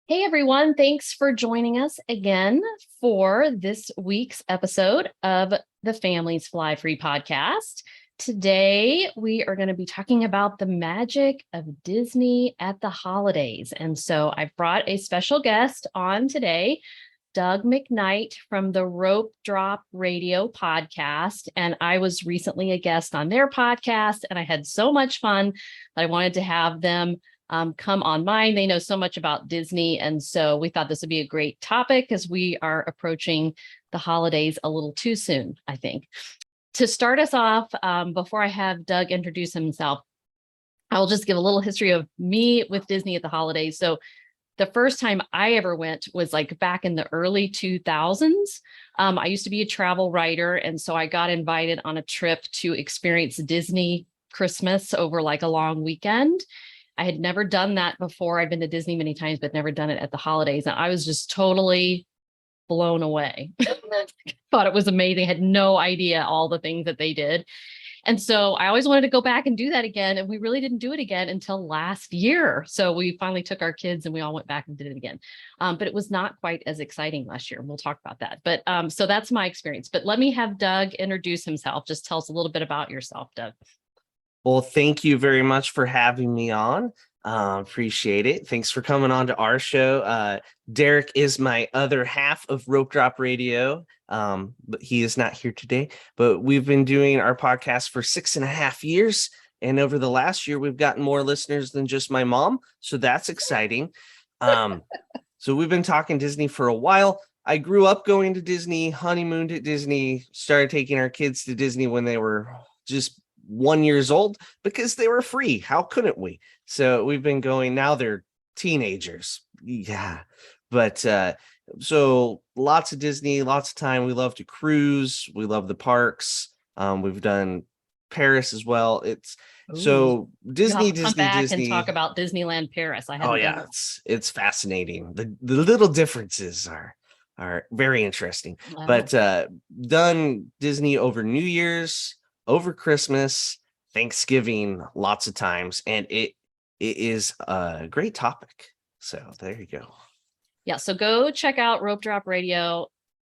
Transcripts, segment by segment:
Hey everyone, thanks for joining us again for this week's episode of the Family's Flyfree podcast. Today, we are going to be talking about the magic of Disney at the holidays. And so I've brought a special guest on today, Doug McKnight from the Rope Drop Radio podcast. And I was recently a guest on their podcast, and I had so much fun that I wanted to have them come on mine. They know so much about Disney. And so we thought this would be a great topic as we are approaching the holidays a little too soon, I think. To start us off, before I have Doug introduce himself, I'll just give a little history of me with Disney at the holidays. So the first time I ever went was like back in the early 2000s. I used to be a travel writer, and so I got invited on a trip to experience Disney Christmas over like a long weekend. I had never done that before. I'd been to Disney many times, but never done it at the holidays. And I was just totally blown away. Thought it was amazing. Had no idea all the things that they did. And so I always wanted to go back and do that again. And we really didn't do it again until last year. So we finally took our kids and we all went back and did it again. But it was not quite as exciting last year. We'll talk about that. But so that's my experience. But let me have Doug introduce himself. Just tell us a little bit about yourself, Doug. Well, thank you very much for having me on. Appreciate it. Thanks for coming on to our show. Derek is my other half of Rope Drop Radio, but he is not here today. But we've been doing our podcast for 6.5 years. And over the last year, we've gotten more listeners than just my mom. So that's exciting. So we've been talking Disney for a while. I grew up going to Disney, honeymooned at Disney, started taking our kids to Disney when they were just 1 year old because they were free. How couldn't we? So we've been going. Now they're teenagers. Yeah. But so lots of Disney, lots of time. We love to cruise. We love the parks. We've done Paris as well. Ooh. So Disney, You'll have to come back and Disney. talk about Disneyland Paris. I haven't done it. It's fascinating. The little differences are very interesting. Wow. But done Disney over New Year's, over Christmas, Thanksgiving, lots of times, and it is a great topic. So there you go. Yeah, so go check out Rope Drop Radio.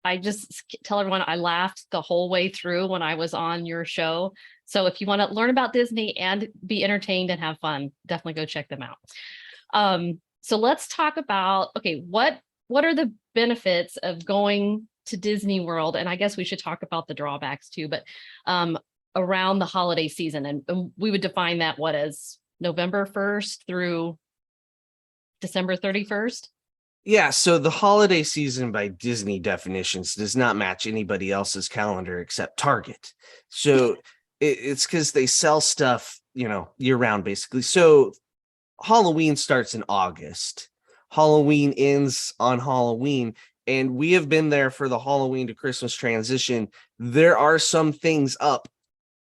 I just tell everyone I laughed the whole way through when I was on your show. So if you want to learn about Disney and be entertained and have fun, definitely go check them out. So let's talk about, okay, what are the benefits of going to Disney World? And I guess we should talk about the drawbacks too, but around the holiday season. And we would define that as November 1st through December 31st. Yeah, so the holiday season by Disney definitions does not match anybody else's calendar except Target. So it's because they sell stuff, year round, basically. So Halloween starts in August. Halloween ends on Halloween. And we have been there for the Halloween to Christmas transition. There are some things up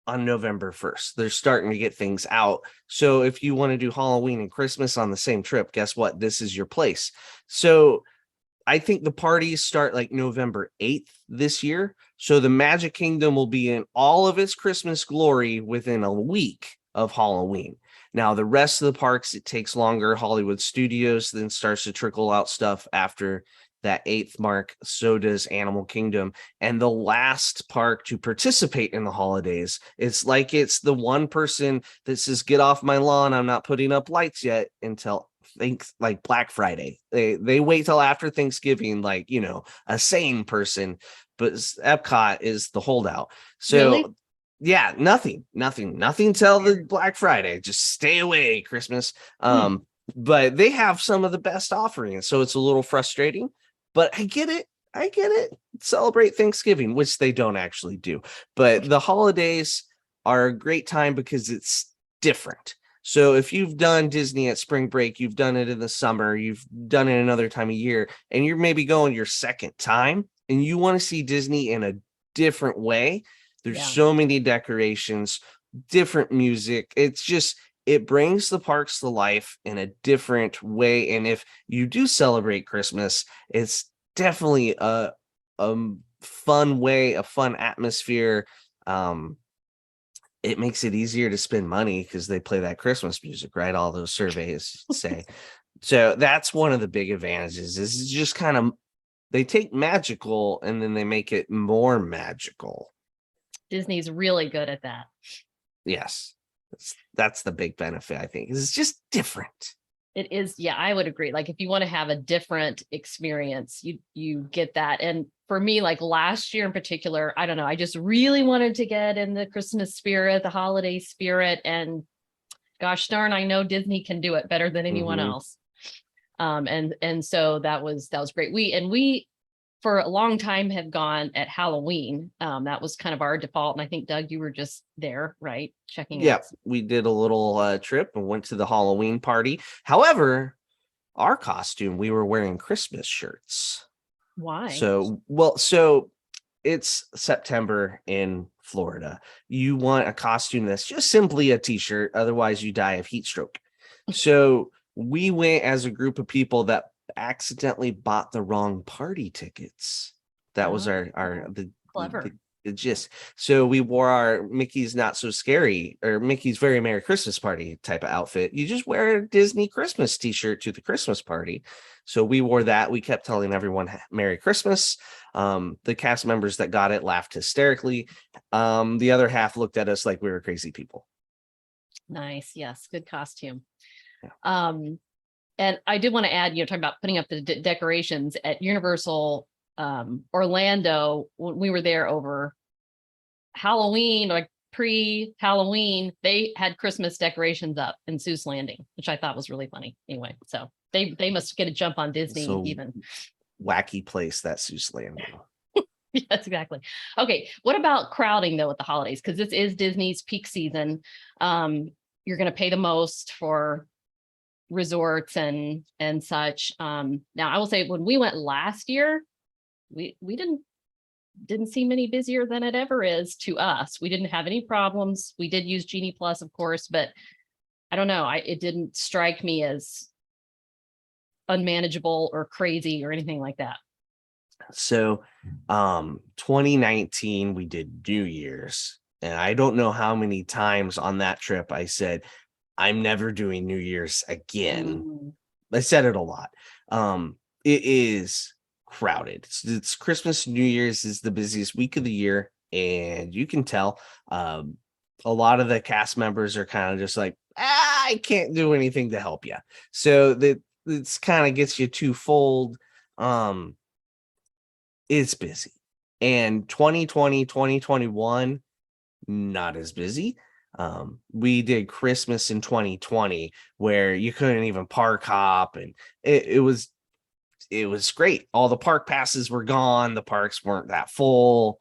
on November 1st. They're starting to get things out. So if you want to do Halloween and Christmas on the same trip, guess what? This is your place. So I think the parties start like November 8th this year. So the Magic Kingdom will be in all of its Christmas glory within a week of Halloween. Now, the rest of the parks, it takes longer. Hollywood Studios then starts to trickle out stuff after that 8th mark. So does Animal Kingdom. And the last park to participate in the holidays, it's like it's the one person that says, get off my lawn, I'm not putting up lights yet, until like Black Friday. They wait till after Thanksgiving, like, a sane person. But Epcot is the holdout. So really? Yeah, nothing till the Black Friday. Just stay away, Christmas. But they have some of the best offerings, so it's a little frustrating. But I get it. Celebrate Thanksgiving, which they don't actually do. But the holidays are a great time because it's different. So if you've done Disney at spring break, you've done it in the summer, you've done it another time of year, and you're maybe going your second time, and you want to see Disney in a different way. There's so many decorations, different music. It brings the parks to life in a different way. And if you do celebrate Christmas, it's definitely a fun way, a fun atmosphere. It makes it easier to spend money because they play that Christmas music, right? All those surveys say. So that's one of the big advantages is it's just kind of they take magical and then they make it more magical. Disney's really good at that. Yes. That's the big benefit, I think. It's just different. It is. Yeah, I would agree. Like if you want to have a different experience, you get that. And for me, like last year in particular, I don't know, I just really wanted to get in the Christmas spirit, the holiday spirit. And gosh darn, I know Disney can do it better than anyone else. And so that was great. We for a long time have gone at Halloween. That was kind of our default. And I think Doug, you were just there, right? Checking out. We did a little trip and went to the Halloween party. However, our costume, we were wearing Christmas shirts. Why? So it's September in Florida. You want a costume that's just simply a t-shirt. Otherwise, you die of heat stroke. So we went as a group of people that accidentally bought the wrong party tickets. That was the clever. The gist. So we wore our Mickey's Not So Scary or Mickey's Very Merry Christmas Party type of outfit. You just wear a Disney Christmas t-shirt to the Christmas party. So we wore that. We kept telling everyone Merry Christmas. The cast members that got it laughed hysterically. The other half looked at us like we were crazy people. Nice. Yes. Good costume. Yeah. And I did want to add, talking about putting up the decorations at Universal Orlando, when we were there over Halloween, like pre-Halloween, they had Christmas decorations up in Seuss Landing, which I thought was really funny. Anyway, so they must get a jump on Disney. So even wacky place that Seuss Landing. Yes, exactly. Okay, what about crowding though at the holidays? Because this is Disney's peak season. You're going to pay the most for resorts and such. Now I will say when we went last year, we didn't seem any busier than it ever is to us. We didn't have any problems. We did use Genie Plus, of course, but I don't know. It didn't strike me as unmanageable or crazy or anything like that. So 2019, we did New Year's. And I don't know how many times on that trip I said, I'm never doing New Year's again. I said it a lot. It is crowded. It's Christmas, New Year's is the busiest week of the year. And you can tell a lot of the cast members are kind of just like, I can't do anything to help you. So it's kind of gets you twofold. It's busy. And 2020, 2021, not as busy. We did Christmas in 2020 where you couldn't even park hop, and it was great. All the park passes were gone. The parks weren't that full.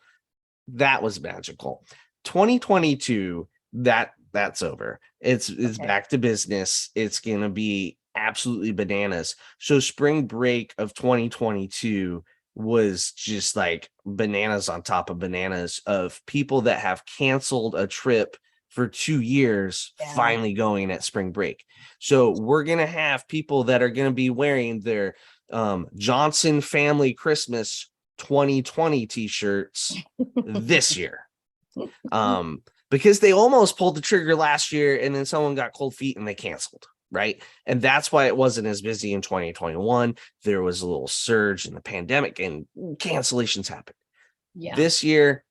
That was magical. 2022, that's over. It's okay. Back to business. It's gonna be absolutely bananas. So spring break of 2022 was just like bananas on top of bananas of people that have canceled a trip for 2 years, finally going at spring break. So we're going to have people that are going to be wearing their Johnson Family Christmas 2020 t-shirts this year. Because they almost pulled the trigger last year and then someone got cold feet and they canceled. Right. And that's why it wasn't as busy in 2021. There was a little surge in the pandemic and cancellations happened. Yeah. This year,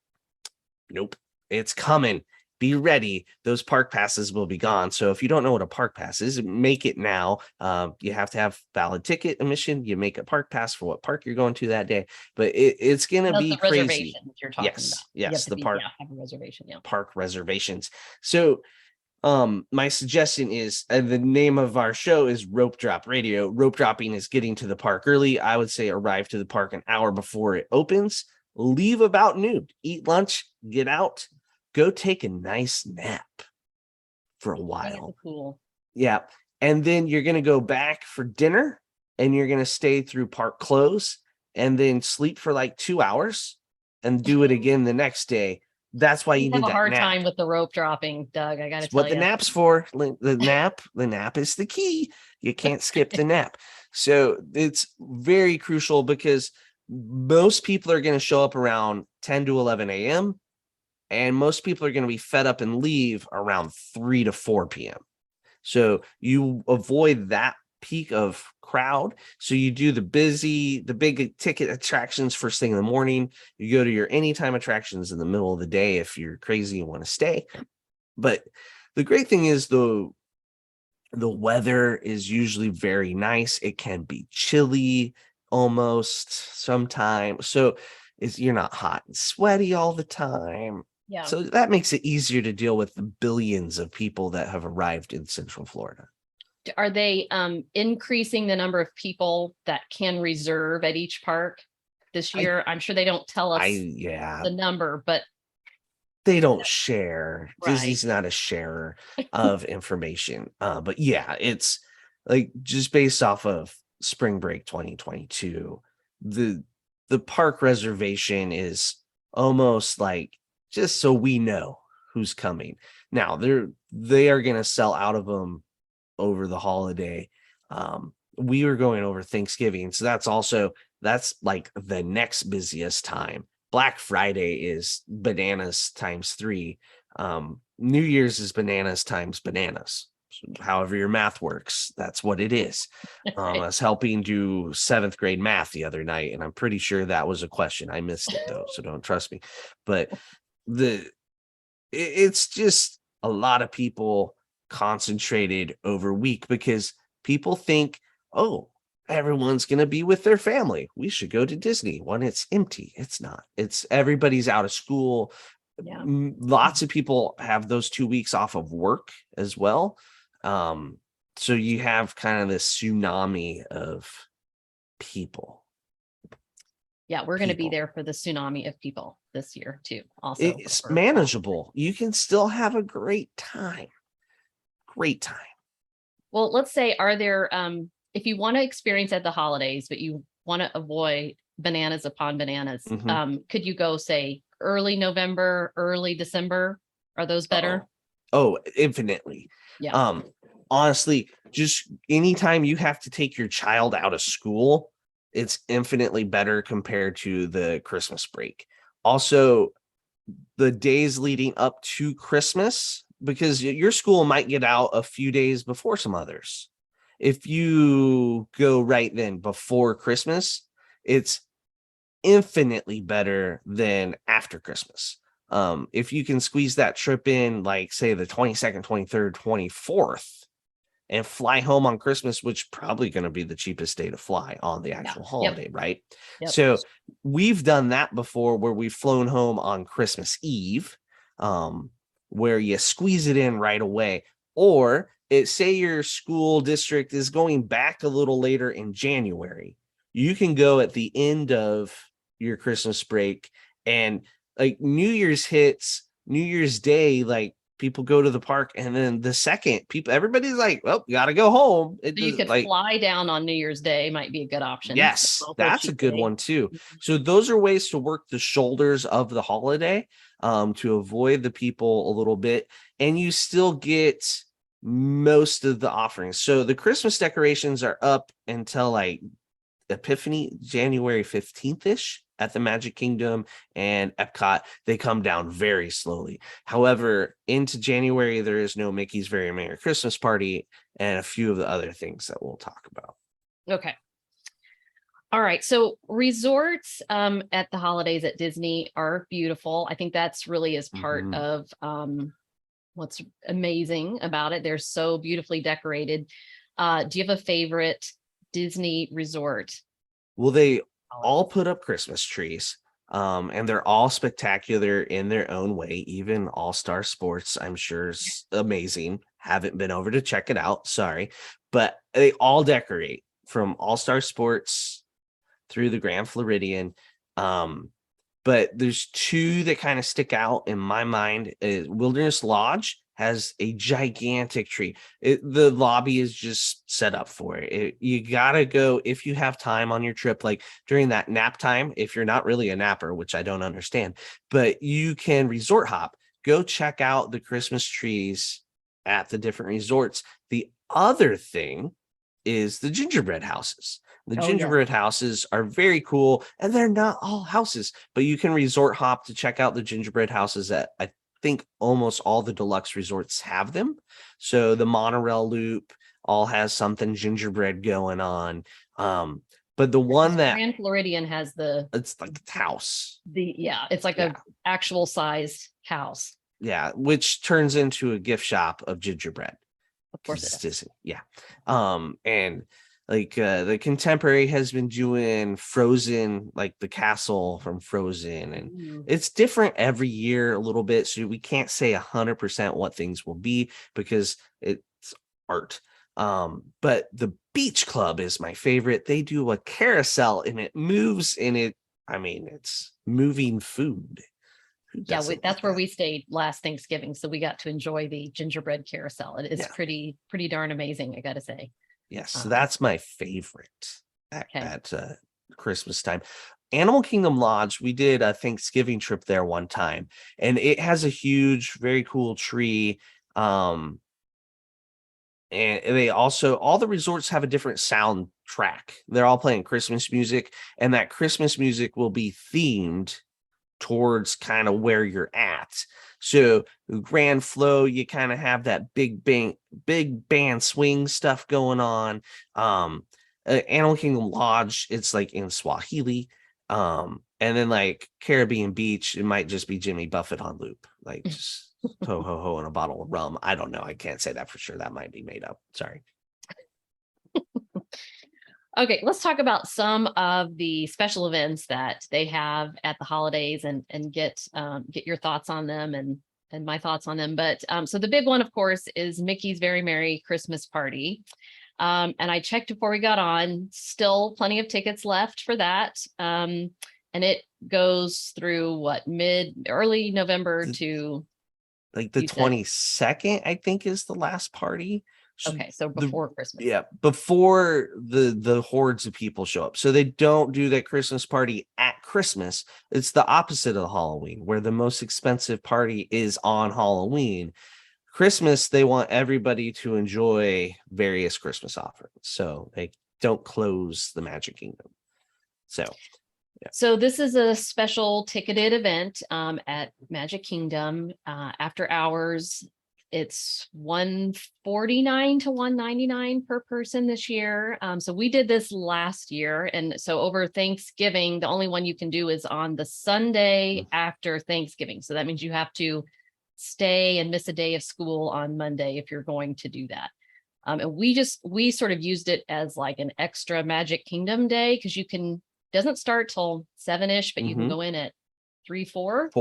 nope, it's coming. Be ready. Those park passes will be gone. So if you don't know what a park pass is, make it now. You have to have valid ticket admission. You make a park pass for what park you're going to that day. But it's going to be crazy. Reservations you're talking about. Yes, the park have a reservation. Yeah. Park reservations. So my suggestion is the name of our show is Rope Drop Radio. Rope dropping is getting to the park early. I would say arrive to the park an hour before it opens. Leave about noon. Eat lunch. Get out. Go take a nice nap for a while. Cool. Yeah. And then you're going to go back for dinner and you're going to stay through park close and then sleep for like 2 hours and do it again the next day. That's why you need that nap. Have a hard time with the rope dropping, Doug. I got to tell you. What the nap's for. The nap is the key. You can't skip the nap. So it's very crucial because most people are going to show up around 10 to 11 a.m. And most people are going to be fed up and leave around 3 to 4 p.m. So you avoid that peak of crowd. So you do the big ticket attractions first thing in the morning. You go to your anytime attractions in the middle of the day if you're crazy and want to stay. But the great thing is the weather is usually very nice. It can be chilly almost sometimes. So you're not hot and sweaty all the time. Yeah. So that makes it easier to deal with the billions of people that have arrived in Central Florida. Are they increasing the number of people that can reserve at each park this year? I'm sure they don't tell us the number, but they don't share. Right. Disney's not a sharer of information. But yeah, it's like just based off of Spring Break 2022, the park reservation is almost like just so we know who's coming. Now they are going to sell out of them over the holiday. We were going over Thanksgiving, so that's like the next busiest time. Black Friday is bananas times 3. New Year's is bananas times bananas. However your math works, that's what it is. I was helping do 7th grade math the other night, and I'm pretty sure that was a question. I missed it though, so don't trust me. But it's just a lot of people concentrated over week because people think, oh, everyone's going to be with their family. We should go to Disney when it's empty. It's not. It's everybody's out of school. Yeah. Lots of people have those 2 weeks off of work as well. So you have kind of this tsunami of people. Yeah, we're going to be there for the tsunami of people this year too. Also, it's manageable. You can still have a great time. Great time. Well, let's say, are there, if you want to experience at the holidays, but you want to avoid bananas upon bananas, could you go say early November, early December? Are those better? Oh, infinitely. Yeah. Honestly, just anytime you have to take your child out of school, it's infinitely better compared to the Christmas break. Also, the days leading up to Christmas, because your school might get out a few days before some others. If you go right then before Christmas, it's infinitely better than after Christmas. If you can squeeze that trip in, like say the 22nd, 23rd, 24th, and fly home on Christmas, which probably going to be the cheapest day to fly on the actual holiday, right? So we've done that before where we've flown home on Christmas Eve, where you squeeze it in right away. Or say your school district is going back a little later in January. You can go at the end of your Christmas break, and like New Year's hits, New Year's Day, like people go to the park, and then the second everybody's like, well, you gotta go home. So you could fly down on New Year's Day might be a good option. Yes, that's a good one too. So those are ways to work the shoulders of the holiday, to avoid the people a little bit, and you still get most of the offerings. So the Christmas decorations are up until like Epiphany, January 15th-ish at the Magic Kingdom and Epcot. They come down very slowly. However, into January, there is no Mickey's Very Merry Christmas Party and a few of the other things that we'll talk about. Okay. All right. So resorts at the holidays at Disney are beautiful. I think that's really is part of what's amazing about it. They're so beautifully decorated. Do you have a favorite Disney resort? Well, they all put up Christmas trees, and they're all spectacular in their own way. Even All Star Sports, I'm sure, is amazing. Haven't been over to check it out, sorry, but they all decorate from All Star Sports through the Grand Floridian. But there's two that kind of stick out in my mind. Wilderness Lodge has a gigantic tree. The lobby is just set up for it. You gotta go if you have time on your trip, like during that nap time, if you're not really a napper, which I don't understand, but you can resort hop, go check out the Christmas trees at the different resorts. The other thing is the gingerbread houses. The gingerbread houses are very cool, and they're not all houses, but you can resort hop to check out the gingerbread houses that I think almost all the deluxe resorts have them. So the monorail loop, all has something gingerbread going on. But the one that Grand Floridian has it's like the house. It's like a actual sized house. Yeah, which turns into a gift shop of gingerbread. Of course it is. Yeah. And like the Contemporary has been doing Frozen, like the castle from Frozen, and it's different every year a little bit. So we can't say 100% what things will be because it's art. But the Beach Club is my favorite. They do a carousel and it moves in it. I mean, it's moving food. Yeah, that's where we stayed last Thanksgiving, so we got to enjoy the gingerbread carousel. It is pretty darn amazing, I gotta say. Yes, so that's my favorite at Christmas time. Animal Kingdom Lodge, we did a Thanksgiving trip there one time, and it has a huge, very cool tree. And they also, all the resorts have a different soundtrack. They're all playing Christmas music, and that Christmas music will be themed towards kind of where you're at. So Grand Flow, you kind of have that big band swing stuff going on. Animal Kingdom Lodge, it's like in Swahili. And then like Caribbean Beach, it might just be Jimmy Buffett on loop, like just ho ho ho and a bottle of rum. I don't know. I can't say that for sure. That might be made up. Sorry. Okay, let's talk about some of the special events that they have at the holidays and get your thoughts on them and my thoughts on them. But so the big one, of course, is Mickey's Very Merry Christmas Party. And I checked before we got on, still plenty of tickets left for that. And it goes through early November to like the 22nd, I think, is the last party. Okay, so before Christmas. Yeah, before the hordes of people show up. So they don't do that Christmas party at Christmas. It's the opposite of Halloween, where the most expensive party is on Halloween. Christmas, they want everybody to enjoy various Christmas offerings. So they don't close the Magic Kingdom. So this is a special ticketed event at Magic Kingdom after hours. It's $149 to $199 per person this year. So we did this last year. And so over Thanksgiving, the only one you can do is on the Sunday after Thanksgiving. So that means you have to stay and miss a day of school on Monday if you're going to do that. And we sort of used it as like an extra Magic Kingdom day because doesn't start till 7-ish, but you can go in at 4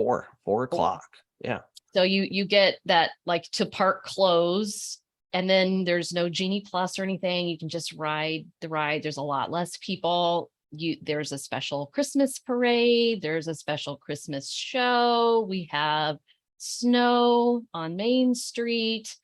o'clock. Yeah. So you get that like to park close, and then there's no Genie Plus or anything. You can just ride the ride. There's a lot less people. There's a special Christmas parade. There's a special Christmas show. We have snow on Main Street.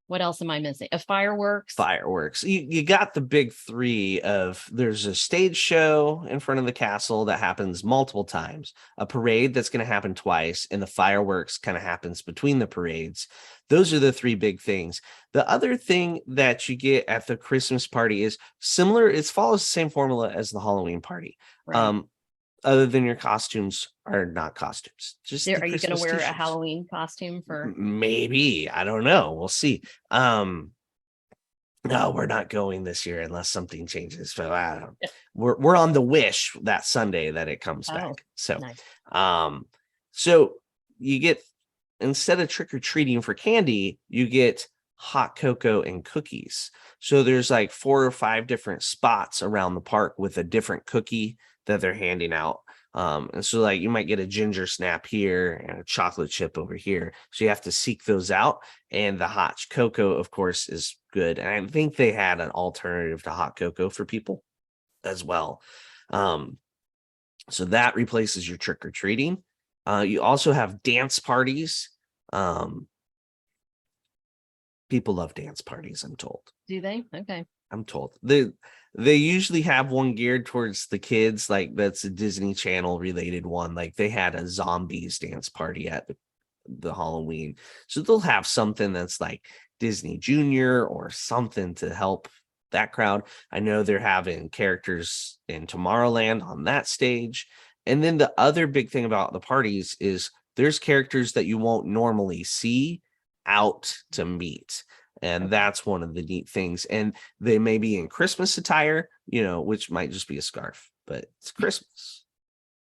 What else am I missing? Fireworks. You got the big three of there's a stage show in front of the castle that happens multiple times, a parade that's going to happen twice, and the fireworks kind of happens between the parades. Those are the three big things. The other thing that you get at the Christmas party is similar. It follows the same formula as the Halloween party. Right. Other than your costumes are not costumes. Just are you going to wear a Halloween costume for? Maybe. I don't know. We'll see. No, we're not going this year unless something changes. So I don't. We're on the wish that Sunday that it comes back. So, nice. So you get, instead of trick or treating for candy, you get hot cocoa and cookies. So there's like 4 or 5 different spots around the park with a different cookie that they're handing out. And so like you might get a ginger snap here and a chocolate chip over here. So you have to seek those out. And the hot cocoa, of course, is good. And I think they had an alternative to hot cocoa for people as well. So that replaces your trick or treating. You also have dance parties. People love dance parties, I'm told. Do they? Okay. I'm told. They usually have one geared towards the kids, like that's a Disney Channel related one. Like they had a zombies dance party at the Halloween. So they'll have something that's like Disney Junior or something to help that crowd. I know they're having characters in Tomorrowland on that stage. And then the other big thing about the parties is there's characters that you won't normally see out to meet. And that's one of the neat things. And they may be in Christmas attire, which might just be a scarf, but it's Christmas.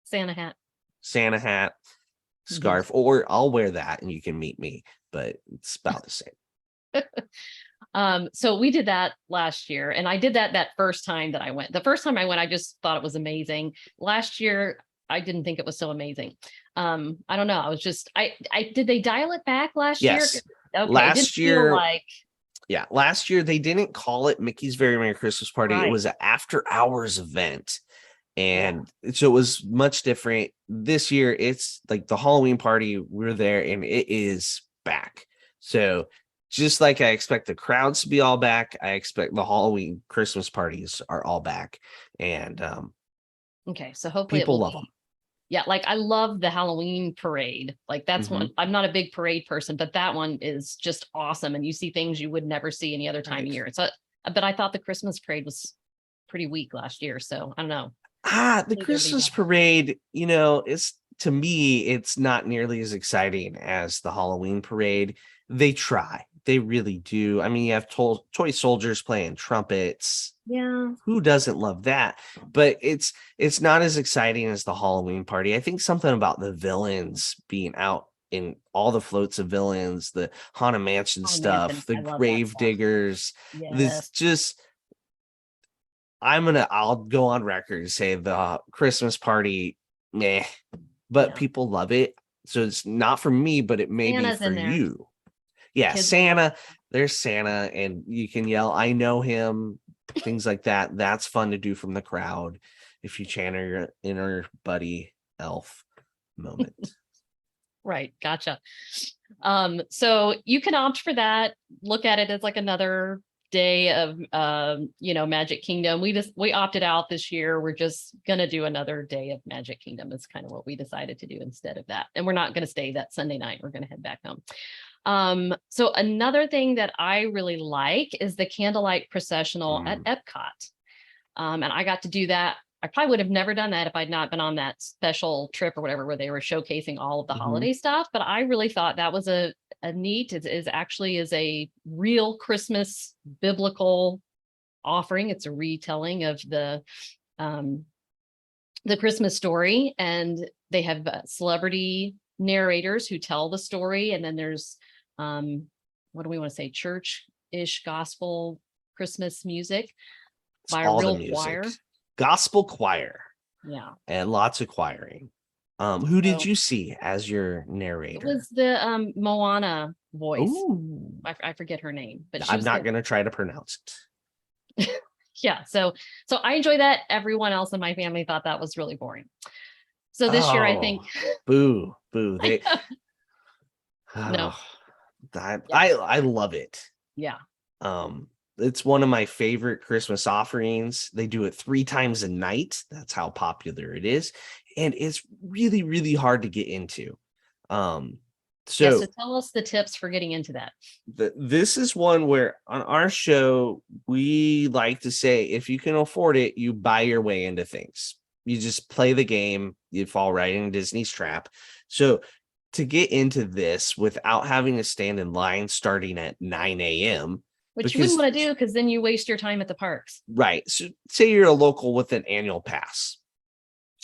Santa hat, scarf, or I'll wear that and you can meet me, but it's about the same. So we did that last year, and I did that first time that I went. The first time I went, I just thought it was amazing. Last year, I didn't think it was so amazing. I don't know. I was just, I did they dial it back last year? Okay. Last year, last year they didn't call it Mickey's Very Merry Christmas Party. Right. It was an after hours event. And so it was much different. This year, it's like the Halloween party. We're there and it is back. So just like I expect the crowds to be all back, I expect the Halloween Christmas parties are all back. And okay, so hopefully people love them. Yeah, like I love the Halloween parade. Like that's one. I'm not a big parade person, but that one is just awesome. And you see things you would never see any other time of year. So, but I thought the Christmas parade was pretty weak last year. So I don't know. The Christmas parade, it's, to me, it's not nearly as exciting as the Halloween parade. They try. They really do. I mean, you have toy soldiers playing trumpets. Yeah. Who doesn't love that? But it's not as exciting as the Halloween party. I think something about the villains being out in all the floats of villains, the Haunted Mansion stuff, the grave diggers. Yes. This just, I'll go on record and say the Christmas party, meh, but people love it. So it's not for me, but it may be for you. Yeah, Santa, there's Santa, and you can yell, I know him, things like that. That's fun to do from the crowd if you channel your inner buddy elf moment. Right. Gotcha. So you can opt for that. Look at it as like another day of Magic Kingdom. We opted out this year. We're just gonna do another day of Magic Kingdom. It's kind of what we decided to do instead of that. And we're not gonna stay that Sunday night. We're gonna head back home. So another thing that I really like is the candlelight processional at Epcot. And I got to do that. I probably would have never done that if I'd not been on that special trip or whatever, where they were showcasing all of the holiday stuff. But I really thought that was a neat, is actually a real Christmas biblical offering. It's a retelling of the Christmas story, and they have celebrity narrators who tell the story. And then there's, what do we want to say? Church-ish gospel Christmas music by a real choir. Gospel choir. Yeah. And lots of choiring. Who did you see as your narrator? It was the Moana voice. I forget her name, but I'm not going to try to pronounce it. Yeah. So I enjoy that. Everyone else in my family thought that was really boring. So this year, I think. Boo. They, no. I love it. Yeah. It's one of my favorite Christmas offerings. They do it 3 times a night. That's how popular it is. And it's really, really hard to get into. So tell us the tips for getting into that. This is one where on our show, we like to say, if you can afford it, you buy your way into things. You just play the game, you fall right in Disney's trap. So to get into this without having to stand in line starting at 9 a.m., which you wouldn't want to do, because then you waste your time at the parks. Right. So say you're a local with an annual pass.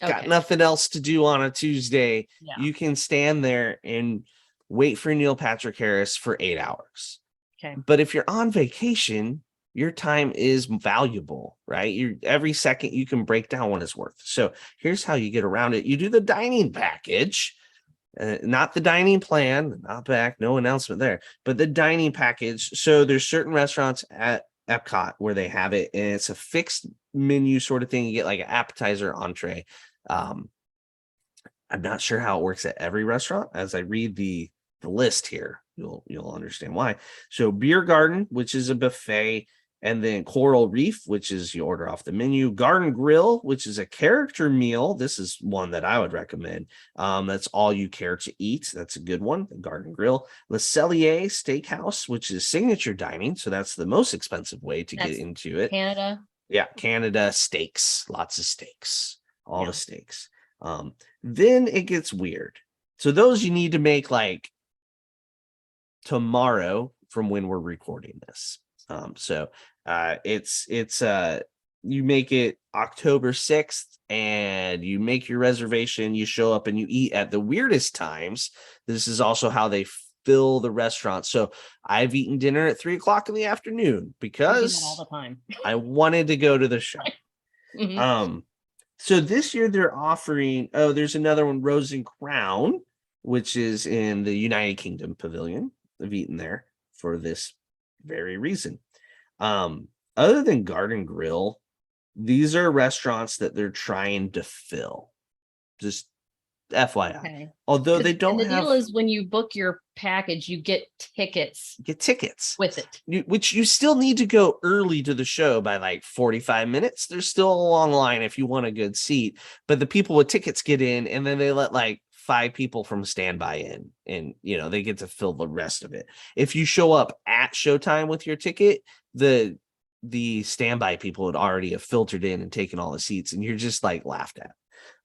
Got nothing else to do on a Tuesday. Yeah. You can stand there and wait for Neil Patrick Harris for 8 hours. Okay. But if you're on vacation, your time is valuable, right? Every second you can break down what it's worth. So here's how you get around it. You do the dining package. Not the dining plan, not back, no announcement there, but the dining package. So there's certain restaurants at Epcot where they have it, and it's a fixed menu sort of thing. You get like an appetizer, entree. I'm not sure how it works at every restaurant. As I read the list here, you'll understand why. So Beer Garden, which is a buffet, and then Coral Reef, which is you order off the menu. Garden Grill, which is a character meal. This is one that I would recommend. That's all you care to eat. That's a good one. The Garden Grill. Le Cellier Steakhouse, which is signature dining. So that's the most expensive way to get into it. Canada. Yeah, Canada steaks. Lots of steaks. All the steaks. Then it gets weird. So those you need to make like tomorrow from when we're recording this. So it's you make it October 6th and you make your reservation, you show up and you eat at the weirdest times. This is also how they fill the restaurant. So I've eaten dinner at 3:00 in the afternoon because all the time. I wanted to go to the show. So this year they're offering, there's another one, Rose and Crown, which is in the United Kingdom Pavilion. I've eaten there for this very reason. Other than Garden Grill, these are restaurants that they're trying to fill. Just FYI. Okay. Although they don't and the deal is when you book your package, you get tickets. With it. Which you still need to go early to the show by like 45 minutes. There's still a long line if you want a good seat. But the people with tickets get in, and then they let like 5 people from standby in, and they get to fill the rest of it. If you show up at showtime with your ticket, the standby people would already have filtered in and taken all the seats, and you're just like laughed at.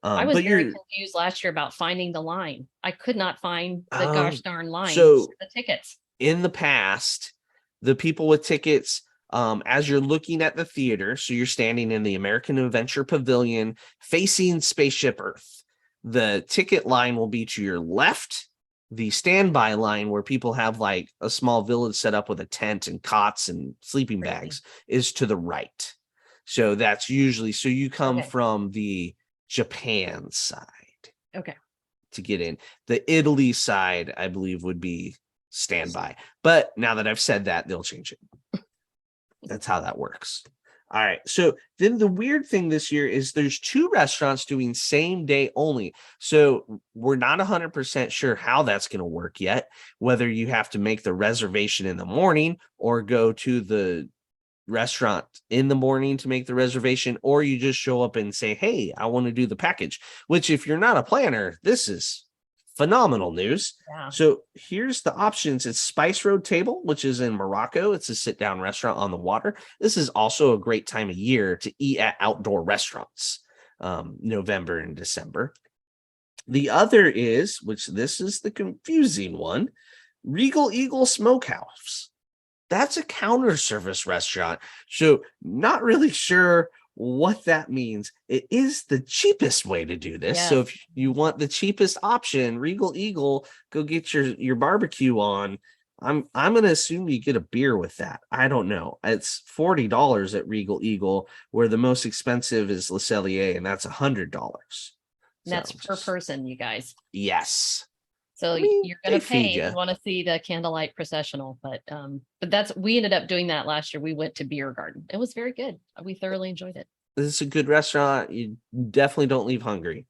I was very confused last year about finding the line. I could not find the gosh darn line for the tickets. In the past, the people with tickets, as you're looking at the theater, so you're standing in the American Adventure Pavilion facing Spaceship Earth. The ticket line will be to your left. The standby line, where people have like a small village set up with a tent and cots and sleeping bags, is to the right. So that's usually, so you come from the Japan side. Okay. To get in. The Italy side, I believe, would be standby. But now that I've said that, they'll change it. That's how that works. All right. So then the weird thing this year is there's 2 restaurants doing same day only. So we're not 100% sure how that's going to work yet, whether you have to make the reservation in the morning or go to the restaurant in the morning to make the reservation, or you just show up and say, hey, I want to do the package, which if you're not a planner, this is phenomenal news. Yeah. So here's the options. It's Spice Road Table, which is in Morocco. It's a sit-down restaurant on the water. This is also a great time of year to eat at outdoor restaurants, November and December. The other is, which this is the confusing one, Regal Eagle Smokehouse. That's a counter service restaurant. So not really sure what that means. It is the cheapest way to do this. So if you want the cheapest option, Regal Eagle, go get your barbecue on. I'm going to assume you get a beer with that. I don't know. It's $40 at Regal Eagle, where the most expensive is Le Cellier, and that's $100. That's per person, you guys. Yes. So you're going to pay. You want to see the candlelight processional, but we ended up doing that last year. We went to Beer Garden. It was very good. We thoroughly enjoyed it. This is a good restaurant. You definitely don't leave hungry.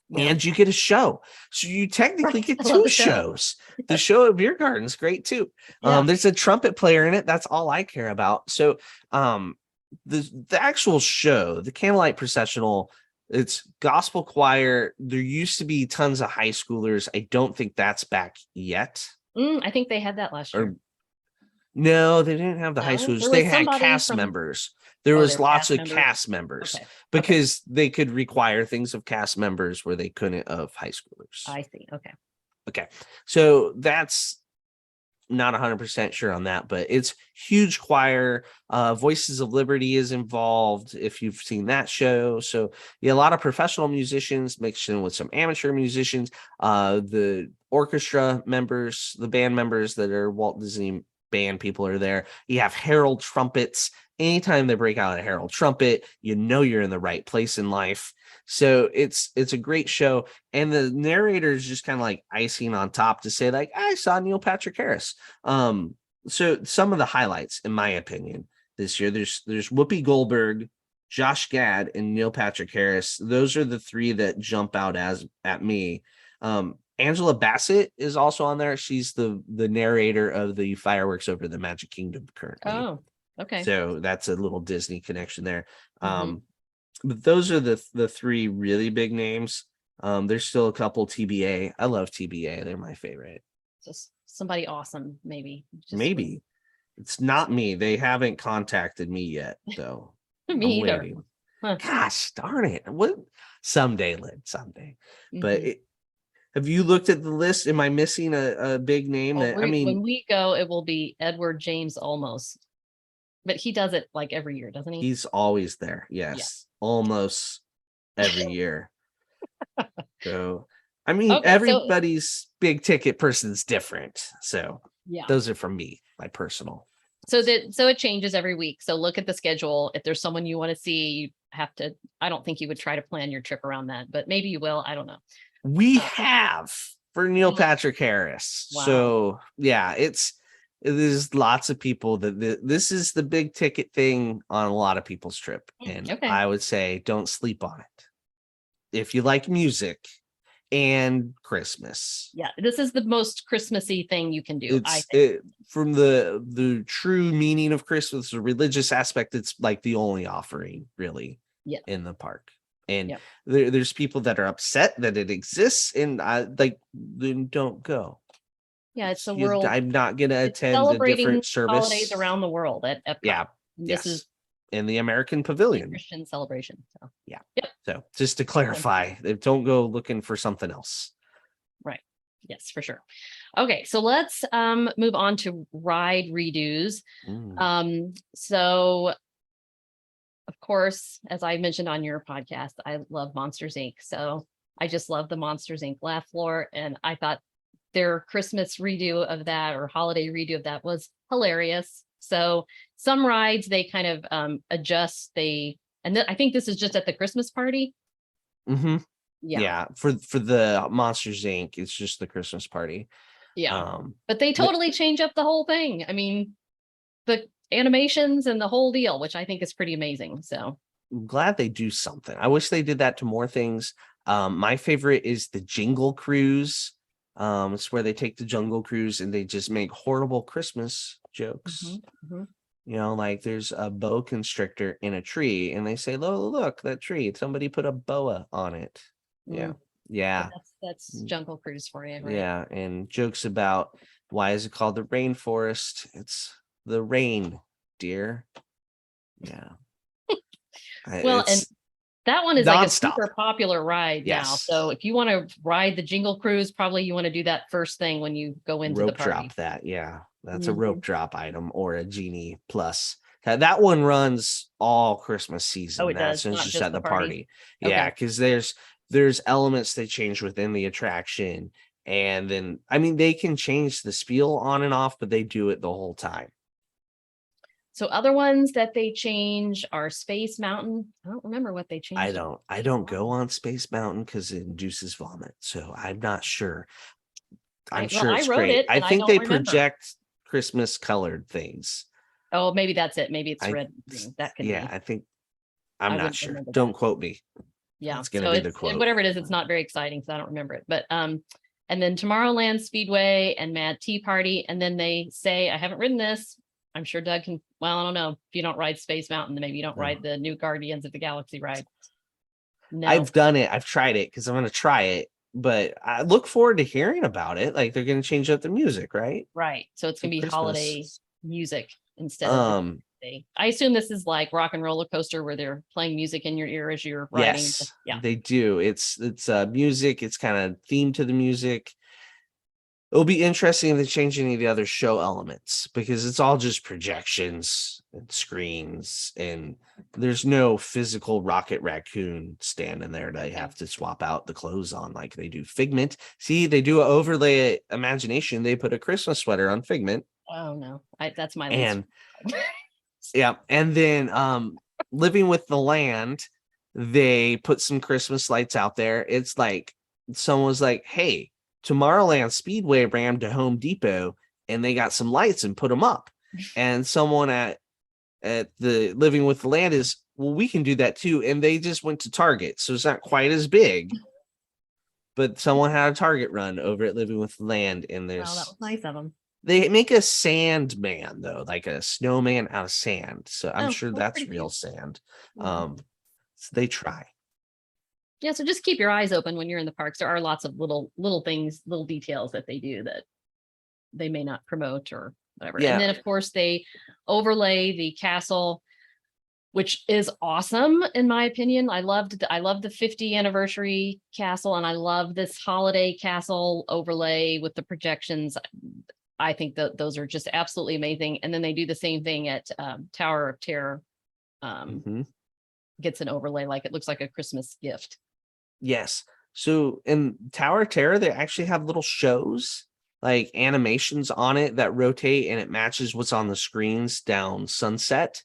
Yeah. And you get a show. So you technically get 2 shows. The show at Beer Garden is great too. Yeah. There's a trumpet player in it. That's all I care about. So the actual show, the candlelight processional, it's gospel choir. There used to be tons of high schoolers. I don't think that's back yet. I think they had that last year. No, they didn't have the high schoolers. They had cast members. There was lots of cast members because they could require things of cast members where they couldn't of high schoolers. I see. Okay. So that's not 100% sure on that, but it's huge choir. Voices of Liberty is involved, if you've seen that show. So a lot of professional musicians mixed in with some amateur musicians. The orchestra members, the band members that are Walt Disney band people are there. You have herald trumpets. Anytime they break out a herald trumpet, you're in the right place in life. So it's a great show. And the narrator is just kind of like icing on top to say, like, I saw Neil Patrick Harris. So some of the highlights, in my opinion, this year, there's Whoopi Goldberg, Josh Gad, and Neil Patrick Harris. Those are the 3 that jump out at me. Angela Bassett is also on there. She's the narrator of the fireworks over the Magic Kingdom currently. Oh, okay. So that's a little Disney connection there. But those are the 3 really big names. There's still a couple TBA. I love TBA. They're my favorite. Just somebody awesome, maybe. Maybe. It's not me. They haven't contacted me yet, though. Me either. Gosh darn it. What? Someday, Lynn, someday. But Have you looked at the list? Am I missing a big name Well, that, I mean, when we go, it will be Edward James Olmos, but he does it like every year, doesn't he? he's always there. Yes. Almost every year. So, I mean, Okay, so everybody's big ticket person's different. So yeah. those are from me, my personal. So it changes every week. So look at the schedule. If there's someone you want to see, you have to, I don't think you would try to plan your trip around that, but maybe you will. I don't know. We have for Neil Mhm. Patrick Harris. Wow. So yeah, there's lots of people this is the big ticket thing on a lot of people's trip. And Okay. I would say don't sleep on it. If you like music and Christmas. Yeah, this is the most Christmassy thing you can do, I It's think. from the true meaning of Christmas, the religious aspect, it's like the only offering really Yeah. in the park. And Yeah. there's people that are upset that it exists, and I like then don't go. Yeah, it's the world. I'm not gonna It's attend a celebrating different service. holidays around the world at Epcot. Yeah. This is in the American a Pavilion. Christian celebration. So Yeah. Yep. So just to clarify, don't go looking for something else. Right. Yes, for sure. Okay, so let's move on to ride redos. So of course, as I mentioned on your podcast, I love Monsters Inc. So I just love the Monsters Inc. laugh floor. And I thought their Christmas redo of that or holiday redo of that was hilarious. So some rides they kind of adjust. I think this is just at the Christmas party. Mm-hmm. Yeah. Yeah. For the Monsters Inc., it's just the Christmas party. Yeah. But they totally change up the whole thing. I mean, the animations and the whole deal, which I think is pretty amazing. So I'm glad they do something. I wish they did that to more things. My favorite is the Jingle Cruise. It's where they take the Jungle Cruise and they just make horrible Christmas jokes. You know, like there's a boa constrictor in a tree, and they say, look, that tree, somebody put a boa on it." Yeah. Yeah. That's Jungle Cruise for you, right? Yeah. And jokes about why is it called the rainforest? It's the rain, dear. Yeah. Well, and that one is like a super popular ride now. Yes. So if you want to ride the Jingle Cruise, probably you want to do that first thing when you go into the rope party. drop that. Yeah. That's a rope drop item or a Genie Plus. That one runs all Christmas season. Oh, it does. It's Not just just at the the party. Yeah, Okay. because there's elements they change within the attraction. And then I mean they can change the spiel on and off, but they do it the whole time. So other ones that they change are Space Mountain. I don't remember what they changed. I don't go on Space Mountain because it induces vomit. So I'm not sure. I'm sure it's great. I think they project Christmas colored things. Oh, maybe that's it. Maybe it's red. That could be. I think I'm not sure. Don't quote me. Yeah. It's gonna be the quote. Whatever it is, it's not very exciting because I don't remember it. But and then Tomorrowland Speedway and Mad Tea Party. And then they say, I haven't ridden this. I'm sure Doug can, well, I don't know. If you don't ride Space Mountain, then maybe you don't ride the new Guardians of the Galaxy ride. No. I've done it. I've tried it because I'm going to try it, but I look forward to hearing about it. Like they're going to change up the music, right? Right. So it's going to be holiday music instead of I assume this is like Rock and Roller Coaster where they're playing music in your ear as you're riding. Yes, yeah, they do. It's music. It's kind of themed to the music. It'll be interesting if they change any of the other show elements because it's all just projections and screens, and there's no physical Rocket Raccoon standing there that you have to swap out the clothes on like they do Figment. See, they do an overlay imagination. They put a Christmas sweater on Figment. Oh no, that's my least. Yeah, and then Living with the Land, they put some Christmas lights out there. It's like someone was like, "Hey, Tomorrowland Speedway ran to Home Depot and they got some lights and put them up." And someone at the Living with the Land is, well, we can do that too. And they just went to Target. So it's not quite as big, but someone had a Target run over at Living with the Land. And that was nice of them. They make a sand man though, like a snowman out of sand. So I'm sure that's real sand. So they try. Yeah, so just keep your eyes open when you're in the parks. There are lots of little things, little details that they do that they may not promote or whatever. Yeah. And then of course they overlay the castle which is awesome in my opinion. I love the 50 anniversary castle, and I love this holiday castle overlay with the projections. I think that those are just absolutely amazing. And then they do the same thing at Tower of Terror. Gets an overlay, like it looks like a Christmas gift. Yes. So in Tower of Terror, they actually have little shows, like animations on it that rotate, and it matches what's on the screens down Sunset.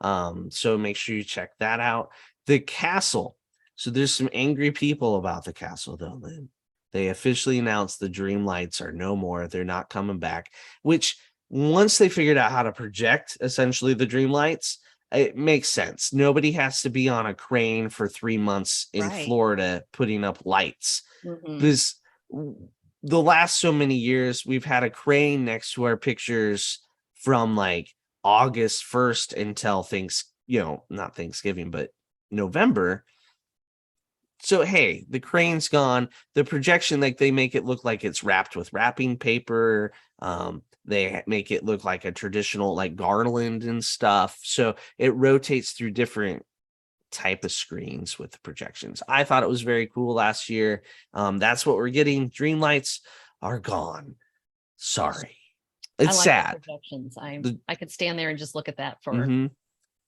So make sure you check that out. The castle. So there's some angry people about the castle, though, Lynn. They officially announced the dream lights are no more. They're not coming back, which once they figured out how to project essentially the dream lights, it makes sense. Nobody has to be on a crane for 3 months in Florida putting up lights. Because the last so many years, we've had a crane next to our pictures from like August 1st until not Thanksgiving, but November. So, hey, the crane's gone. The projection, like they make it look like it's wrapped with wrapping paper. They make it look like a traditional like garland and stuff. So it rotates through different type of screens with the projections. I thought it was very cool last year. That's what we're getting. Dream lights are gone. Sorry. It's sad. Projections. I could stand there and just look at that for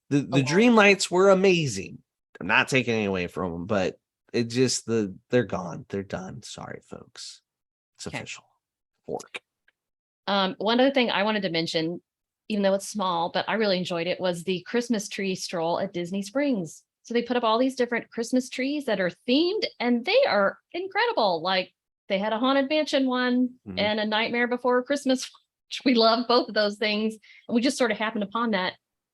the dream lights were amazing. I'm not taking any away from them, but it just they're gone. They're done. Sorry, folks. It's official. Fork. One other thing I wanted to mention, even though it's small, but I really enjoyed it, was the Christmas tree stroll at Disney Springs. So they put up all these different Christmas trees that are themed, and they are incredible. Like they had a Haunted Mansion one and a Nightmare Before Christmas, which we love both of those things. And we just sort of happened upon that.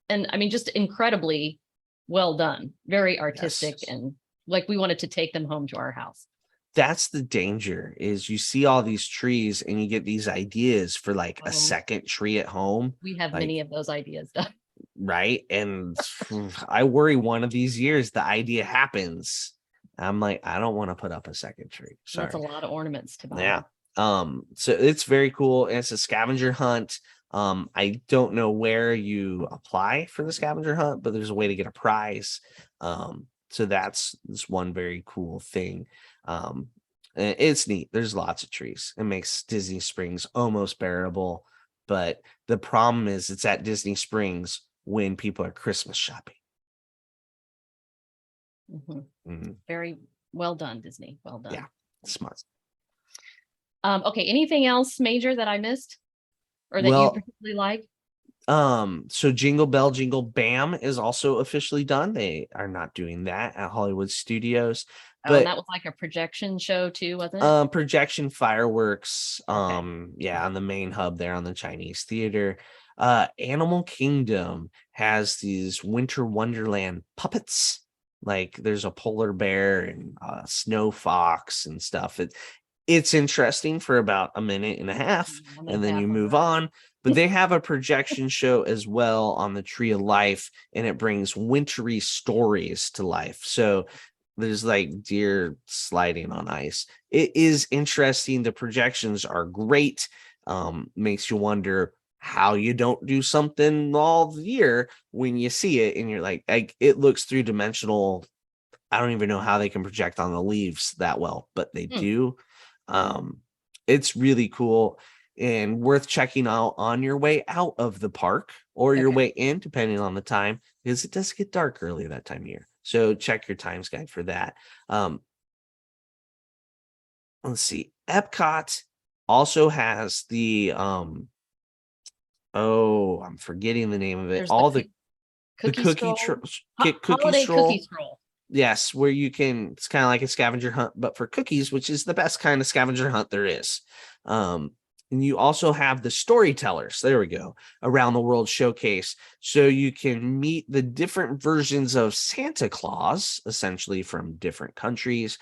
And I mean, just incredibly well done, very artistic. Yes. And like we wanted to take them home to our house. That's the danger, is you see all these trees and you get these ideas for like a second tree at home. We have many of those ideas done. Right. And I worry one of these years the idea happens. I'm like, I don't want to put up a second tree. Sorry. That's a lot of ornaments to buy. Yeah. So it's very cool. And it's a scavenger hunt. I don't know where you apply for the scavenger hunt, but there's a way to get a prize. So that's one very cool thing. It's neat. There's lots of trees. It makes Disney Springs almost bearable. But the problem is it's at Disney Springs when people are Christmas shopping. Very well done, Disney. Well done. Yeah, smart. Okay, anything else major that I missed or that you particularly like? So Jingle Bell Jingle Bam is also officially done. They are not doing that at Hollywood Studios. But that was like a projection show too, wasn't it? Projection fireworks. Yeah, on the main hub there on the Chinese Theater. Animal Kingdom has these Winter Wonderland puppets. Like there's a polar bear and a snow fox and stuff. It's interesting for about a minute and a half, and then you move on. But they have a projection show as well on the Tree of Life, and it brings wintry stories to life. So there's like deer sliding on ice. It is interesting. The projections are great. Makes you wonder how you don't do something all the year when you see it and you're like it looks three-dimensional. I don't even know how they can project on the leaves that well, but they do. It's really cool and worth checking out on your way out of the park or your way in, depending on the time, because it does get dark early that time of year. So check your times guide for that. Let's see. Epcot also has the I'm forgetting the name of it. There's cookie stroll. Yes, where you can, it's kind of like a scavenger hunt, but for cookies, which is the best kind of scavenger hunt there is. And you also have the storytellers, there we go, around the world showcase. So you can meet the different versions of Santa Claus, essentially from different countries.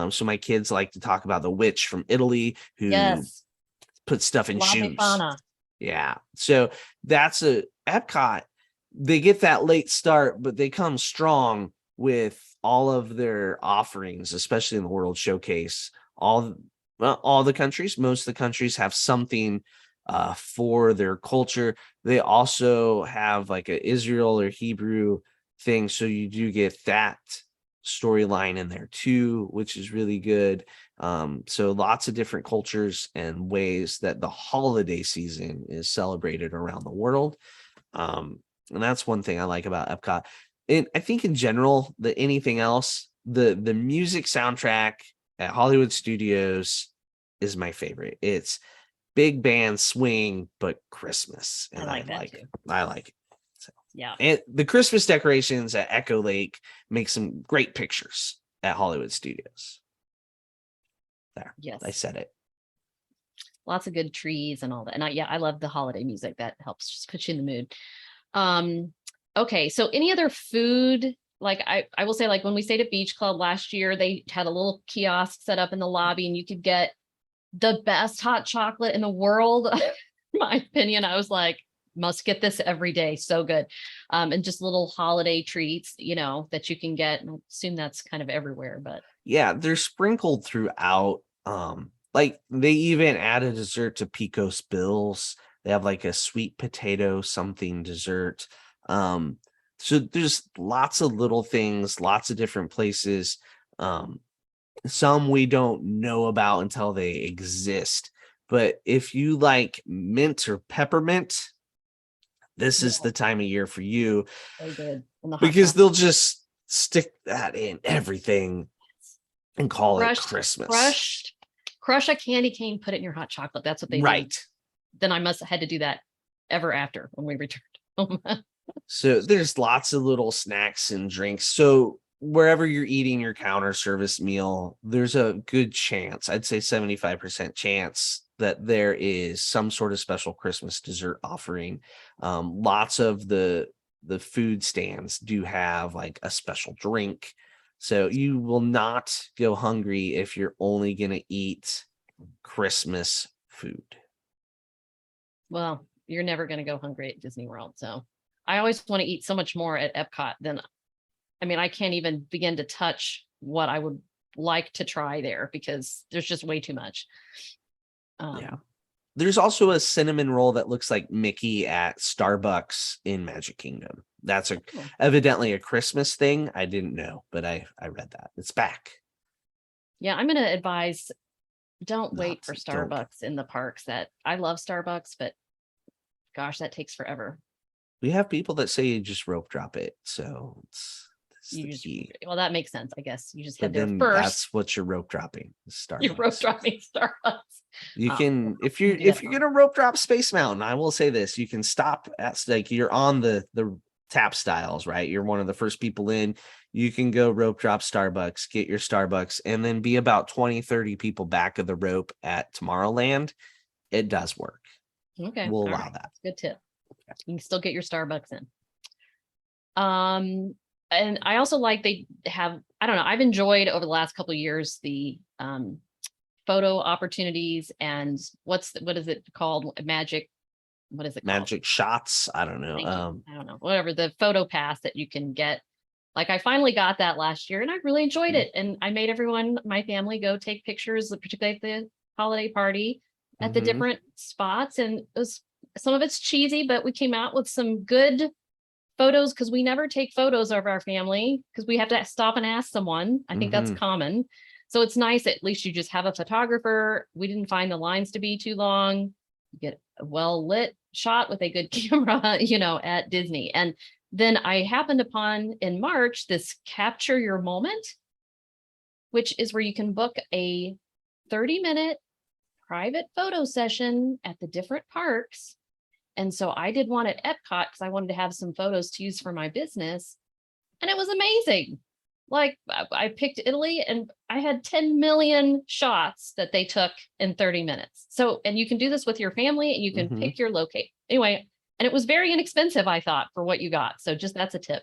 So my kids like to talk about the witch from Italy who puts stuff in shoes. Yeah. So that's a Epcot. They get that late start, but they come strong with all of their offerings, especially in the World Showcase. All the countries, most of the countries have something for their culture. They also have like a Israel or Hebrew thing. So you do get that storyline in there too, which is really good. So lots of different cultures and ways that the holiday season is celebrated around the world. And that's one thing I like about Epcot. And I think in general, anything else, the music soundtrack at Hollywood Studios is my favorite. It's big band swing, but Christmas. And I like that too. I like it. So, yeah. And the Christmas decorations at Echo Lake make some great pictures at Hollywood Studios. There. Yes. I said it. Lots of good trees and all that. And I love the holiday music. That helps just put you in the mood. Okay. So any other food? Like I will say, like when we stayed at Beach Club last year, they had a little kiosk set up in the lobby and you could get the best hot chocolate in the world. In my opinion, I was like, must get this every day. So good. And just little holiday treats, that you can get. And I assume that's kind of everywhere, but yeah, they're sprinkled throughout. Like they even add a dessert to Pico's Bills. They have like a sweet potato something dessert. So there's lots of little things, lots of different places. Some we don't know about until they exist. But if you like mint or peppermint, this is the time of year for you. So good. Because they'll just stick that in everything and call it Christmas. Crush a candy cane, put it in your hot chocolate. That's what they do. Then I must have had to do that ever after when we returned home. So there's lots of little snacks and drinks. So wherever you're eating your counter service meal, there's a good chance, I'd say 75% chance that there is some sort of special Christmas dessert offering. Lots of the food stands do have like a special drink. So you will not go hungry if you're only going to eat Christmas food. Well, you're never going to go hungry at Disney World. So I always want to eat so much more at Epcot than, I can't even begin to touch what I would like to try there because there's just way too much. Yeah. There's also a cinnamon roll that looks like Mickey at Starbucks in Magic Kingdom. That's evidently a Christmas thing. I didn't know, but I read that. It's back. Yeah, I'm going to advise, don't wait for Starbucks in the parks. That I love Starbucks, but gosh, that takes forever. We have people that say you just rope drop it. So well, that makes sense. I guess you just head there first. That's what you're rope dropping. Starbucks. You're rope dropping Starbucks. You can, if you're gonna rope drop Space Mountain, I will say this: you can stop at like you're on the tap styles, right? You're one of the first people in. You can go rope drop Starbucks, get your Starbucks, and then be about 20-30 people back of the rope at Tomorrowland. It does work. Okay, we'll allow that. Good tip. You can still get your Starbucks in. And I also like they have, I don't know, I've enjoyed over the last couple of years the photo opportunities and what is it called? Magic shots. I don't know. I don't know. Whatever, the photo pass that you can get. Like I finally got that last year and I really enjoyed it. And I made everyone, my family, go take pictures, particularly at the holiday party at the different spots. And it was, some of it's cheesy, but we came out with some good photos because we never take photos of our family because we have to stop and ask someone. I think that's common. So it's nice. At least you just have a photographer. We didn't find the lines to be too long. You get a well lit shot with a good camera, at Disney. And then I happened upon in March, this Capture Your Moment, which is where you can book a 30-minute private photo session at the different parks. And so I did one at Epcot because I wanted to have some photos to use for my business. And it was amazing. Like I picked Italy and I had 10 million shots that they took in 30 minutes. So, and you can do this with your family and you can pick your locate. Anyway, and it was very inexpensive, I thought, for what you got. So just that's a tip.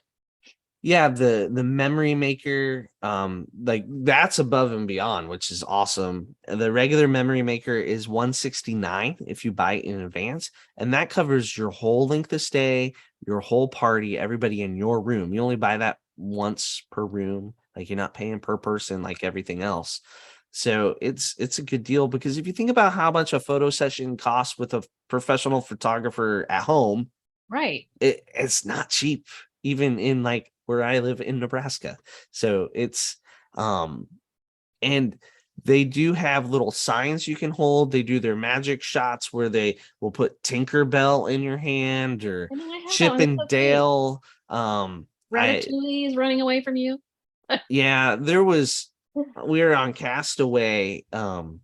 Yeah, the memory maker, like that's above and beyond, which is awesome. The regular memory maker is $169 if you buy it in advance, and that covers your whole length of stay, your whole party, everybody in your room. You only buy that once per room, like you're not paying per person like everything else. So it's a good deal because if you think about how much a photo session costs with a professional photographer at home, right? It's not cheap. Even in like where I live in Nebraska. So it's and they do have little signs you can hold. They do their magic shots where they will put Tinkerbell in your hand, or I know I have that Chip one. It's and so cute. Dale. I Ratatouille is running away from you. Yeah, we were on Castaway on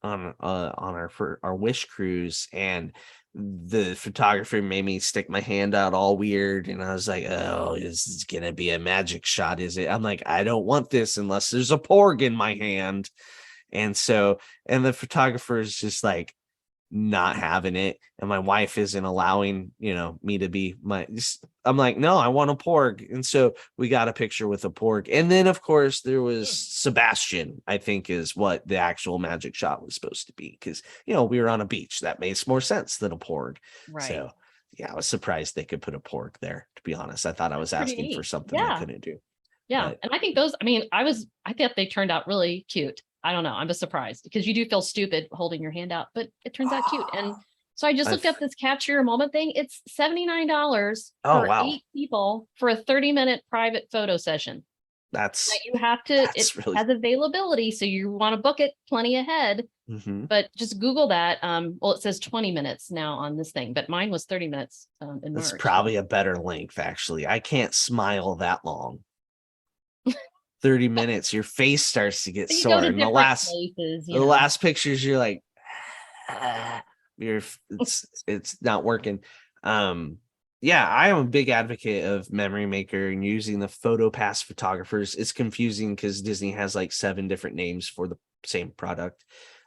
our Wish cruise, and the photographer made me stick my hand out all weird, and I was like, oh, this is gonna be a magic shot, is it? I'm like, I don't want this unless there's a porg in my hand. And the photographer is just like not having it, and my wife isn't allowing me to be I'm like, no, I want a porg. And so we got a picture with a porg, and then of course there was Sebastian, I think is what the actual magic shot was supposed to be, because we were on a beach. That makes more sense than a porg. Right. So yeah, I was surprised they could put a porg there, to be honest. I thought I was That's pretty asking for neat. something they Yeah. couldn't do. Yeah. But And I think I thought they turned out really cute. I don't know. I'm just surprised because you do feel stupid holding your hand out, but it turns out cute. And so I just looked I've up this capture your moment thing. It's $79 oh for wow, 8 people for a 30-minute private photo session. Now that's you have to, it that's really has availability, so you want to book it plenty ahead, mhm. but just Google that. Well, it says 20 minutes now on this thing, but mine was 30 minutes in That's March. So probably a better length, actually. I can't smile that long. 30 minutes, your face starts to get you go sore. to And the different last places, the last pictures, you're like, "Ah," it's not working. Yeah, I am a big advocate of Memory Maker and using the PhotoPass photographers. It's confusing because Disney has like 7 different names for the same product.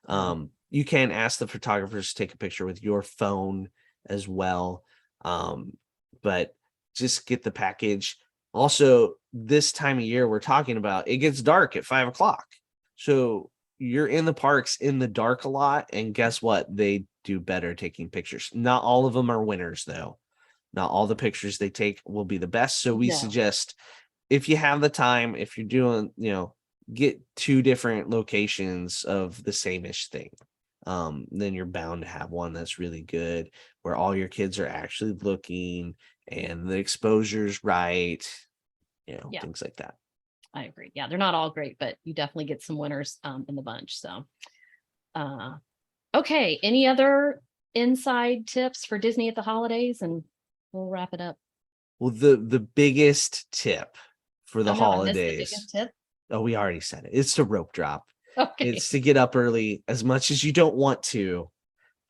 Right. You can ask the photographers to take a picture with your phone as well. But just get the package. Also, this time of year we're talking about, it gets dark at 5 o'clock. So you're in the parks in the dark a lot. And guess what? They do better taking pictures. Not all of them are winners, though. Not all the pictures they take will be the best. So we No. suggest, if you have the time, if you're doing, get 2 different locations of the same-ish thing. Then you're bound to have one that's really good, where all your kids are actually looking and the exposure's right, Yeah, things like that. I agree. Yeah, they're not all great, but you definitely get some winners in the bunch. So, uh, okay. Any other inside tips for Disney at the holidays? And we'll wrap it up. Well, the biggest tip for the Oh no, I missed the holidays. biggest tip. Oh, we already said it. It's the rope drop. Okay. It's to get up early as much as you don't want to.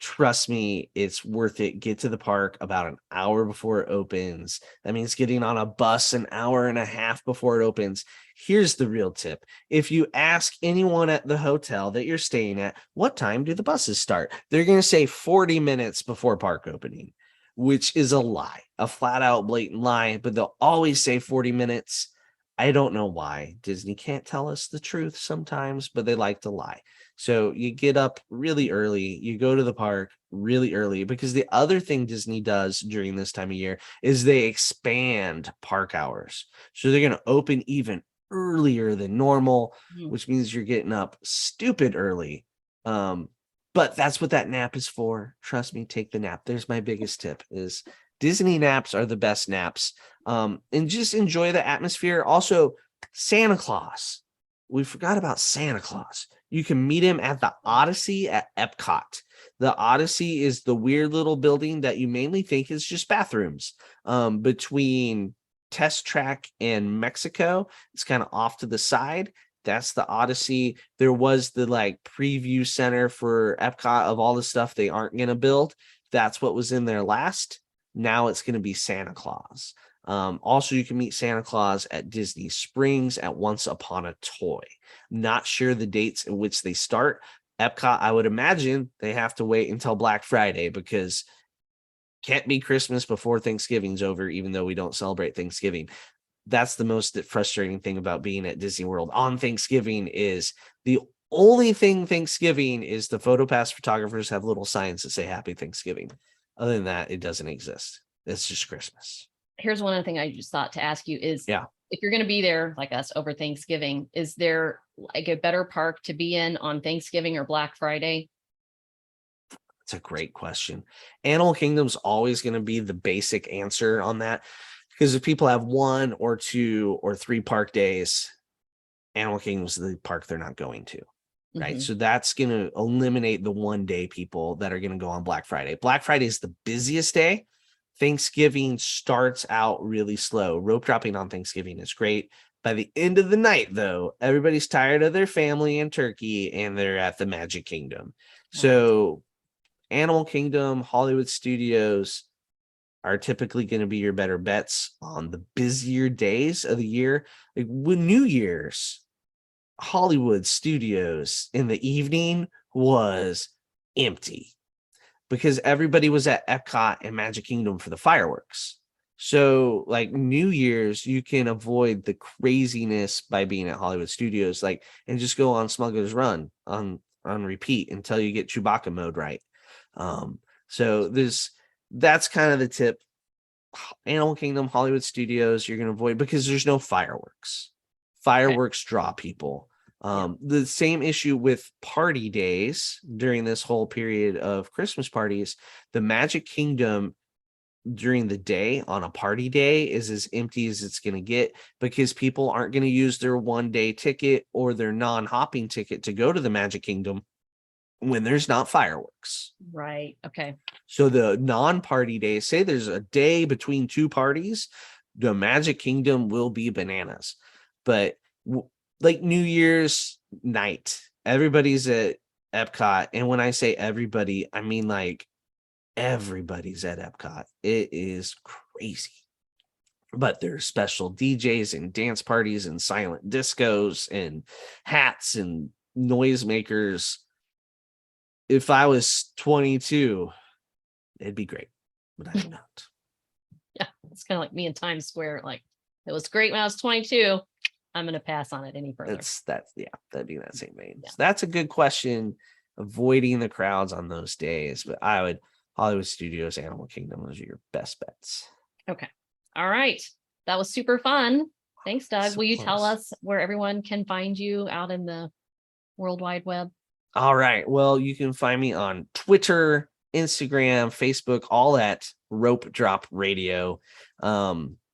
Trust me, it's worth it. Get to the park about an hour before it opens. That means getting on a bus an hour and a half before it opens. Here's the real tip. If you ask anyone at the hotel that you're staying at, what time do the buses start? They're going to say 40 minutes before park opening, which is a lie, a flat out blatant lie, but they'll always say 40 minutes. I don't know why. Disney can't tell us the truth sometimes, but they like to lie. So you get up really early, you go to the park really early, because the other thing Disney does during this time of year is they expand park hours. So they're going to open even earlier than normal, Mm. which means you're getting up stupid early. But that's what that nap is for. Trust me, take the nap. There's my biggest tip is Disney naps are the best naps. And just enjoy the atmosphere. Also, Santa Claus. We forgot about Santa Claus. You can meet him at the Odyssey at Epcot. The Odyssey is the weird little building that you mainly think is just bathrooms. Between Test Track and Mexico, it's kind of off to the side. That's the Odyssey. There was the preview center for Epcot of all the stuff they aren't going to build. That's what was in there last. Now it's going to be Santa Claus. Also, you can meet Santa Claus at Disney Springs at Once Upon a Toy. Not sure the dates in which they start. Epcot, I would imagine they have to wait until Black Friday, because can't be Christmas before Thanksgiving's over, even though we don't celebrate Thanksgiving. That's the most frustrating thing about being at Disney World on Thanksgiving is the only thing Thanksgiving is the PhotoPass photographers have little signs that say Happy Thanksgiving. Other than that, it doesn't exist. It's just Christmas. Here's one other thing I just thought to ask you is, Yeah. if you're going to be there like us over Thanksgiving, is there like a better park to be in on Thanksgiving or Black Friday? That's a great question. Animal Kingdom's always going to be the basic answer on that, Because if people have 1 or 2 or 3 park days, Animal Kingdom's the park they're not going to. Right. So that's going to eliminate the 1 day people that are going to go on Black Friday. Black Friday is the busiest day. Thanksgiving starts out really slow. Rope dropping on Thanksgiving is great. By the end of the night, though, everybody's tired of their family and turkey and they're at the Magic Kingdom. So Animal Kingdom, Hollywood Studios are typically going to be your better bets on the busier days of the year. Like when New Year's, Hollywood Studios in the evening was empty because everybody was at Epcot and Magic Kingdom for the fireworks. So like New Year's, you can avoid the craziness by being at Hollywood Studios, like, and just go on Smuggler's Run on repeat until you get Chewbacca mode right. So that's kind of the tip. Animal Kingdom, Hollywood Studios, you're going to avoid because there's no fireworks. Fireworks draw people. The same issue with party days during this whole period of Christmas parties. The Magic Kingdom during the day on a party day is as empty as it's going to get because people aren't going to use their 1 day ticket or their non-hopping ticket to go to the Magic Kingdom when there's not fireworks. Right. Okay. So the non-party days, say there's a day between 2 parties, the Magic Kingdom will be bananas. But like New Year's night, everybody's at Epcot. And when I say everybody, I mean like everybody's at Epcot. It is crazy. But there's special DJs and dance parties and silent discos and hats and noisemakers. If I was 22, it'd be great, but I'm not. Yeah, it's kind of like me in Times Square. Like, it was great when I was 22. I'm going to pass on it any further. That'd be that same vein. Yeah. So that's a good question. Avoiding the crowds on those days, but I would Hollywood Studios, Animal Kingdom, those are your best bets. Okay. All right. That was super fun. Thanks, Doug. Will you tell us where everyone can find you out in the World Wide Web? All right. Well, you can find me on Twitter, Instagram, Facebook, all at Rope Drop Radio.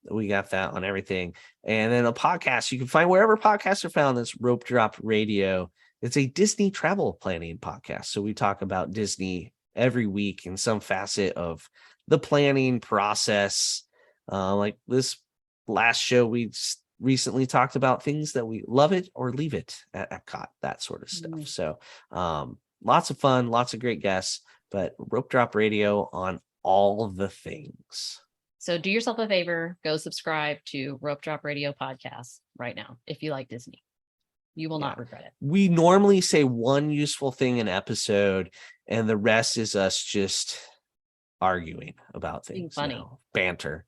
We got that on everything. And then a podcast you can find wherever podcasts are found. That's Rope Drop Radio. It's a Disney travel planning podcast. So we talk about Disney every week in some facet of the planning process. Like this last show, we recently talked about things that we love it or leave it at Epcot, that sort of stuff. So lots of fun, lots of great guests, but Rope Drop Radio on all of the things. So do yourself a favor, go subscribe to Rope Drop Radio podcast right now. If you like Disney, you will not regret it. We normally say one useful thing an episode and the rest is us just arguing about things. Being funny. Banter.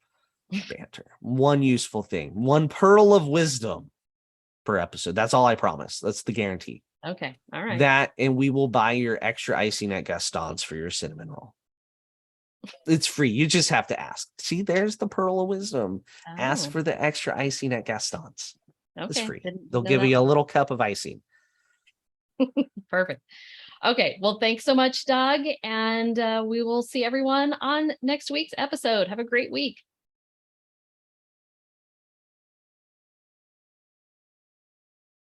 One useful thing, one pearl of wisdom per episode. That's all I promise. That's the guarantee. Okay. All right. That, and we will buy your extra icing at Gaston's for your cinnamon roll. It's free. You just have to ask. See, there's the pearl of wisdom. Oh. Ask for the extra icing at Gaston's. Okay. It's free. They'll give you a little cup of icing. Perfect. Okay. Well, thanks so much, Doug. And we will see everyone on next week's episode. Have a great week.